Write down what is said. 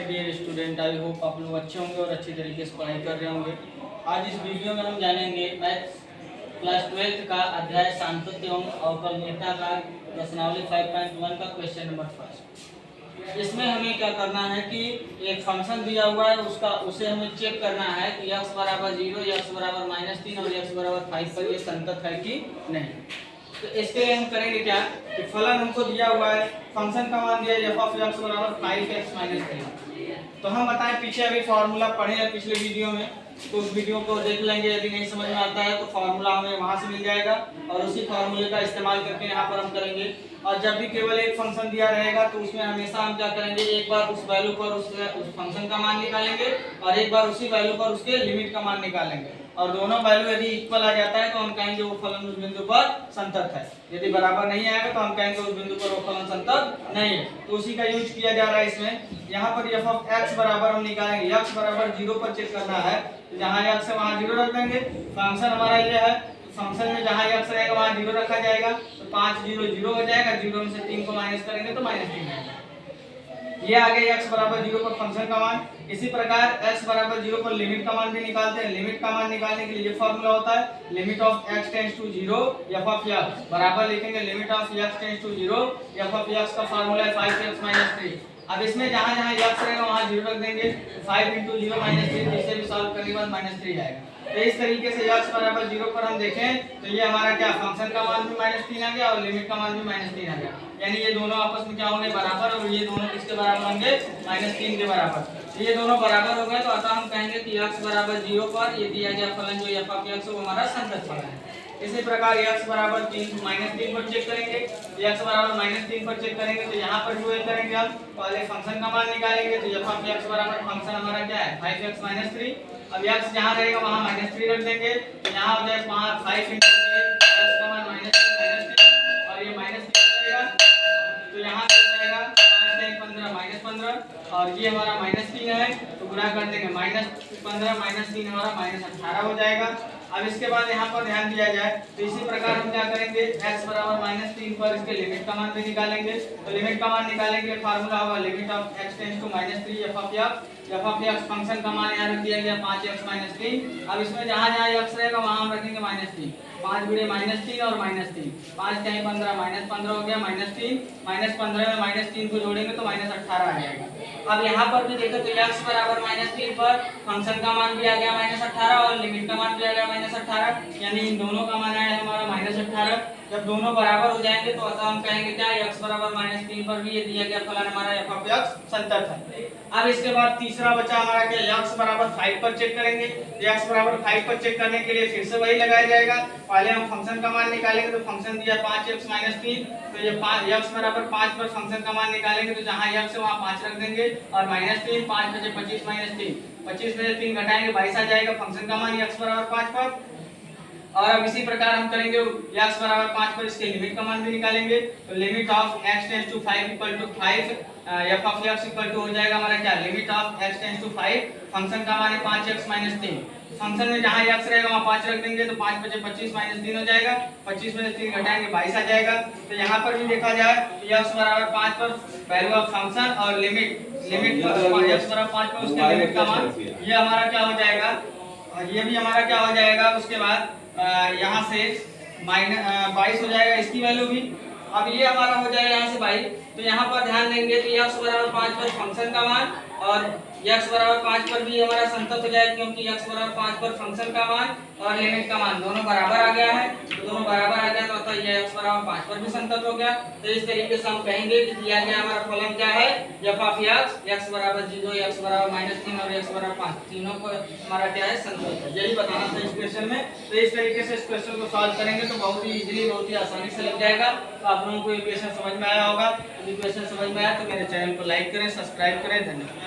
Dear student, I hope आप लोग अच्छे होंगे और अच्छी तरीके से पढ़ाई कर रहे होंगे। आज इस वीडियो में हम जानेंगे मैथ्स क्लास 12 का अध्याय सांतत्य एवं अवकलनीयता का प्रश्नावली 5.1 का क्वेश्चन नंबर फर्स्ट। इसमें हमें क्या करना है कि एक फंक्शन दिया हुआ है उसे हमें चेक करना है कि x बराबर 0, x बराबर -3 और x बराबर 5 पर ये संतत है कि नहीं। तो इसके लिए हम करेंगे क्या कि फलन हमको दिया हुआ है, फंक्शन का मान दिया है f(x) बराबर 5x - 3। तो हम बताएं पीछे अभी फार्मूला पढ़े हैं पिछले वीडियो में, तो उस वीडियो को देख लेंगे। यदि नहीं समझ में आता है तो फार्मूला हमें वहां से मिल जाएगा और उसी फार्मूले का इस्तेमाल करके यहाँ पर हम करेंगे। और जब भी केवल एक फंक्शन दिया रहेगा तो उसमें हमेशा हम क्या करेंगे, एक बार उस वैल्यू पर उस फंक्शन का मान निकालेंगे और एक बार उसी वैल्यू पर उसके लिमिट का मान निकालेंगे। और दोनों वैल्यू यदि इक्वल आ जाता है तो हम कहेंगे वो फलन उस बिंदु पर संतत है। यदि बराबर नहीं आएगा तो हम कहेंगे उस बिंदु पर वो फलन संतत नहीं है। तो उसी का यूज किया जा रहा है इसमें। यहाँ पर f(x) बराबर हम निकालेंगे, x बराबर 0 पर चेक करना है। तो जहाँ x है वहाँ 0 रख देंगे। फंक्शन हमारा ये है, फंक्शन में जहाँ x रहेगा वहाँ 0 रखा जाएगा। तो 5 0 0 हो जाएगा, 0 में से 3 को माइनस करेंगे तो -3 आएगा। ये आ गया x बराबर 0 पर फंक्शन का मान। इसी प्रकार x बराबर 0 पर लिमिट का मान भी निकालते हैं। लिमिट का मान निकालने के लिए ये फॉर्मूला होता है, limit of x tends to 0 f(x) बराबर लिखेंगे limit of x tends to 0 f(x) का फॉर्मूला है 5x - 3। अब इसमें जहां जहां x रहेगा वहां 0 रख देंगे। 5 × 0 -3, जिसे भी सॉल्व करने के बाद -3 आएगा। तो इस तरीके से x बराबर 0 पर हम देखें तो ये हमारा क्या फंक्शन का मान भी -3 आ गया और लिमिट का मान भी -3 आ गया। यानी ये दोनों आपस में क्या होंगे, बराबर, और ये दोनों किसके बराबर होंगे, -3 के बराबर। तो ये दोनों बराबर हो गए तो अतः हम कहेंगे कि x बराबर 0 पर ये दिया गया फलन जो f(x) वो हमारा संतत फलन है। इसी प्रकार x बराबर -3 पर चेक करेंगे, x बराबर -3 पर चेक करेंगे तो यहाँ पर जो करेंगे हम पहले फंक्शन का मान निकालेंगे। तो f(x) बराबर फंक्शन हमारा क्या है 5x - 3। अब x जहाँ रहेगा वहाँ -3 रख देंगे। तो यहाँ हो जाए 5 × x का मान -3 और ये -3 रहेगा। तो यहाँ पे जाएगा 5 × 15 -15 और ये हमारा -3 है तो गुणा कर देंगे, -15 - 3 हमारा -18 हो जाएगा। अब इसके बाद यहाँ पर ध्यान दिया जाए तो इसी प्रकार हम क्या करेंगे, x बराबर -3 पर इसके लिमिट का मान भी निकालेंगे। तो लिमिट का मान निकालेंगे, फार्मूला होगा limit of x tends to -3 f(x) function का मान यहाँ रख दिया गया 5x - 3। अब इसमें जहाँ जहाँ x रहेगा वहाँ हम रखेंगे -3। 5 × -3 और -3, 5 × 15 -15 हो गया, -3 -15 में -3 को जोड़ेंगे तो -18 आ जाएगा। अब यहाँ पर भी देखो तो x बराबर -3 पर फंक्शन का मान भी आ गया -18 और लिमिट का मान भी आ गया -18, यानी इन दोनों का मान आया हमारा -18। जब दोनों बराबर हो जाएंगे तो अतः हम कहेंगे क्या, x बराबर -3 पर भी ये दिया गया फलन हमारा f(x) संतत है। अब इसके बाद तीसरा बचा हमारा क्या, x बराबर 5 पर चेक करेंगे। x बराबर 5 पर चेक करने के लिए फिर से वही लगाया जाएगा। पहले हम फंक्शन का मान निकालेंगे तो फंक्शन दिया 5x - 3। तो ये x बराबर 5 पर फंक्शन का मान निकालेंगे तो जहाँ x है वहाँ 5 रख देंगे और -3, 5 में से 25 - 3, 25 में से 3 घटाएंगे 22 आ जाएगा फंक्शन का मान x बराबर 5 पर। और अब इसी प्रकार हम करेंगे x बराबर 5 पर इसके लिमिट का मान भी निकालेंगे। तो limit of x tends to 5 = 5 f(x) equal to हो जाएगा हमारा क्या, limit of x tends to 5, function का मान है 5x - 3। फंक्शन में जहां x रहेगा वहां 5 रख देंगे तो 5 में से 25 - 3 हो जाएगा, 25 में से 3 घटाएंगे 22 आ जाएगा। तो यहाँ पर भी देखा जाए तो x बराबर 5 पर वैल्यू ऑफ फंक्शन और लिमिट x बराबर 5 पर उसके लिमिट का मान, ये हमारा क्या हो जाएगा, ये भी हमारा क्या हो जाएगा। उसके बाद यहाँ से -22 हो जाएगा इसकी वैल्यू भी। अब ये हमारा हो जाएगा यहाँ से 22। तो यहाँ पर ध्यान देंगे तो x बराबर 5 पर फंक्शन का मान और x बराबर 5 पर भी हमारा संतत हो जाएगा, क्योंकि x बराबर 5 पर फंक्शन का मान और लिमिट का मान दोनों बराबर आ गया है। तो दोनों बराबर आ गया तो अतः ये x बराबर 5 पर भी संतत हो गया। तो इस तरीके से हम कहेंगे कि दिया गया हमारा फलन क्या है, f(x) x बराबर 0, x बराबर -3 और x बराबर 5 तीनों को हमारा क्या है, संतत है। यही बताना था इस क्वेश्चन में। तो इस तरीके से इस क्वेश्चन को सॉल्व करेंगे तो बहुत ही इजीली, बहुत ही आसानी से लग जाएगा। तो आप लोगों को ये क्वेश्चन समझ में आया होगा। यदि क्वेश्चन समझ में आया तो मेरे चैनल को लाइक करें, सब्सक्राइब करें। धन्यवाद।